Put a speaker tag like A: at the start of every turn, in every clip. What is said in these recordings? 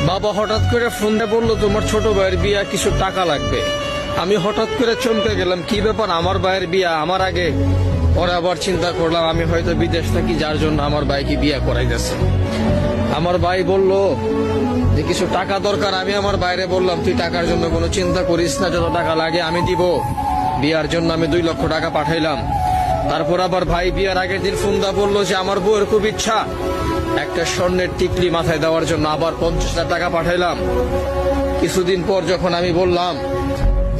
A: বাবা হঠাৎ করে ফোন দিয়ে বললো তোমার ছোট ভাইয়ের বিয়া, কিছু টাকা লাগবে। আমি হঠাৎ করে চমকে গেলাম, কি ব্যাপার, আমার ভাইয়ের বিয়া আমার আগে? পরে আবার চিন্তা করলাম আমি হয়তো বিদেশ থাকি, যার জন্য আমার ভাইকে বিয়া করাইতেছে। আমার ভাই বলল যে কিছু টাকা দরকার। আমি আমার বাইরে বললাম তুই টাকার জন্য কোনো চিন্তা করিস না, যত টাকা লাগে আমি দিব। বিয়ার জন্য আমি 2 লক্ষ টাকা পাঠাইলাম। তারপর আবার ভাই বিয়ার আগের দিন ফোন দা বললো যে আমার বউয়ের খুব ইচ্ছা একটা স্বর্ণের টিকলি মাথায় দেওয়ার জন্য, আবার 50,000 টাকা পাঠাইলাম। কিছুদিন পর যখন আমি বললাম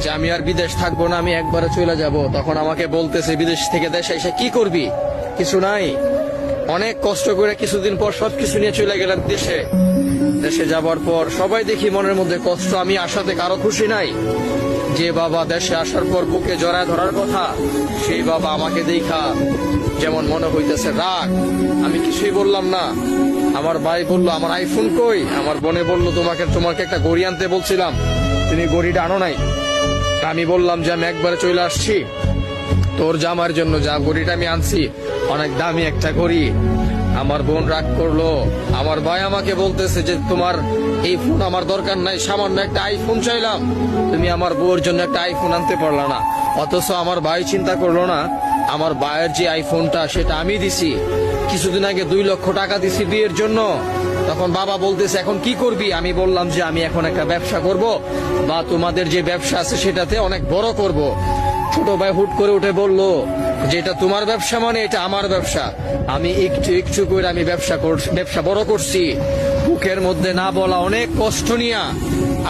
A: যে আমি আর বিদেশ থাকবো না, আমি একবারে চলে যাব, তখন আমাকে বলতেছে বিদেশ থেকে দেশে এসে কি করবি, কিছু নাই। অনেক কষ্ট করে কিছুদিন পর সবকিছু নিয়ে চলে গেলাম দেশে। দেশে যাবার পর সবাই দেখি মনের মধ্যে কষ্ট, আমি আসাতে কারো খুশি নাই। যে বাবা দেশে আসার পর বুকে জড়ায় ধরার কথা, সেই বাবা আমাকে দেখা যেমন মনে হইতেছে রাগ। আমি কিছুই বললাম না। আমার ভাই বলল আমার আইফোন কই, আমার বোনে বলল তোমাকে একটা ঘড়ি আনতে বলছিলাম, তুমি ঘড়িটা আনো নাই। আমি বললাম যে আমি একবারে চলে আসছি তোর জামার জন্য, যা ঘড়িটা আমি আনছি অনেক দামি একটা ঘড়ি। আমার বোন রাগ করলো। আমার ভাই আমাকে বলতেছে যে তোমার এই ফোন আমার দরকার নাই, সামান্য একটা আইফোন চাইলাম, তুমি আমার বউর জন্য একটা আইফোন আনতে পারলা না। অথচ আমার ভাই চিন্তা করলো না, আমার ভাইয়ের যে আইফোনটা সেটা আমি দিছি। কিছুদিন আগে 2 লক্ষ টাকা দিছি বিয়ের জন্য। তখন বাবা বলতেছে এখন কি করবি? আমি বললাম যে আমি এখন একটা ব্যবসা করব, বা তোমাদের যে ব্যবসা আছে সেটাতে অনেক বড় করব। ছোট ভাই হুট করে উঠে বলল যে এটা তোমার ব্যবসা মানে এটা আমার ব্যবসা। আমি একটু একটু করে আমি ব্যবসা বড় করছি। বুকের মধ্যে না বলা অনেক কষ্ট নিয়া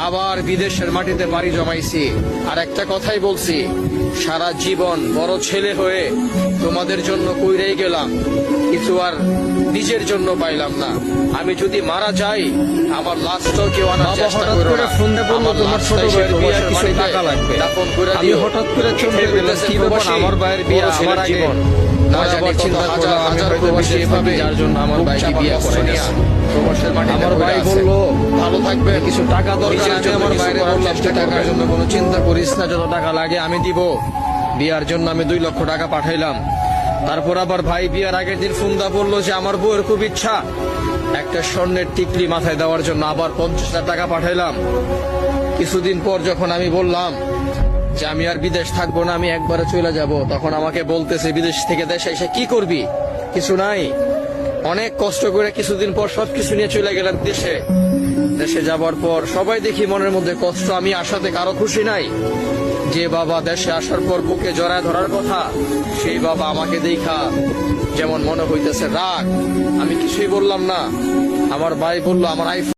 A: আবার বিদেশের মাটিতে পাড়ি জমাইছি। আর একটা কথাই বলছি, সারা জীবন বড় ছেলে হয়ে তোমাদের জন্য কইরেই গেলাম, কিছু আর নিজের জন্য পাইলাম না। আমি যদি মারা যাই আমার লাশটাও কেউ আনার চেষ্টা করো না। ফোন দিয়ে বললো তোমার ছোট ভাইয়ের বিয়া, কিছু টাকা লাগবে। আমি হঠাৎ করে চমকে গেলাম, কি ব্যাপার, আমার ভাইয়ের বিয়া আমার আগে? না জানি চিন্তা করলাম আমি হয়তো বিদেশ থাকি, যার জন্য আমার ভাইকে বিয়া করাইতেছে। আমার ভাই বললো ভালো থাকবে, কিছু টাকা দরকার। আমি আমার বাইরে বললাম তুই টাকার জন্য কোনো চিন্তা করিস না, যত টাকা লাগে আমি দিব। বিয়ার জন্য আমি 2 লক্ষ টাকা পাঠাইলাম। তারপর আবার ভাই বিয়ার আগের দিন ফোন দা বললো যে আমার বউয়ের খুব ইচ্ছা একটা স্বর্ণের টিকলি মাথায় দেওয়ার জন্য, আবার 50,000 টাকা পাঠাইলাম। কিছুদিন পর যখন আমি বললাম যে আমি আর বিদেশ থাকবো না, আমি একবারে চলে যাব, তখন আমাকে বলতেছে বিদেশ থেকে দেশে এসে কি করবি, কিছু নাই। অনেক কষ্ট করে কিছুদিন পর সবকিছু নিয়ে চলে গেলাম দেশে। দেশে যাবার পর সবাই দেখি মনের মধ্যে কষ্ট, আমি আসাতে কারো খুশি নাই। যে বাবা দেশে আসার পর বুকে জড়ায় ধরার কথা, সেই বাবা আমাকে দেখা যেমন মনে হইতেছে রাগ। আমি কিছুই বললাম না। আমার ভাই বলল আমার আইফোন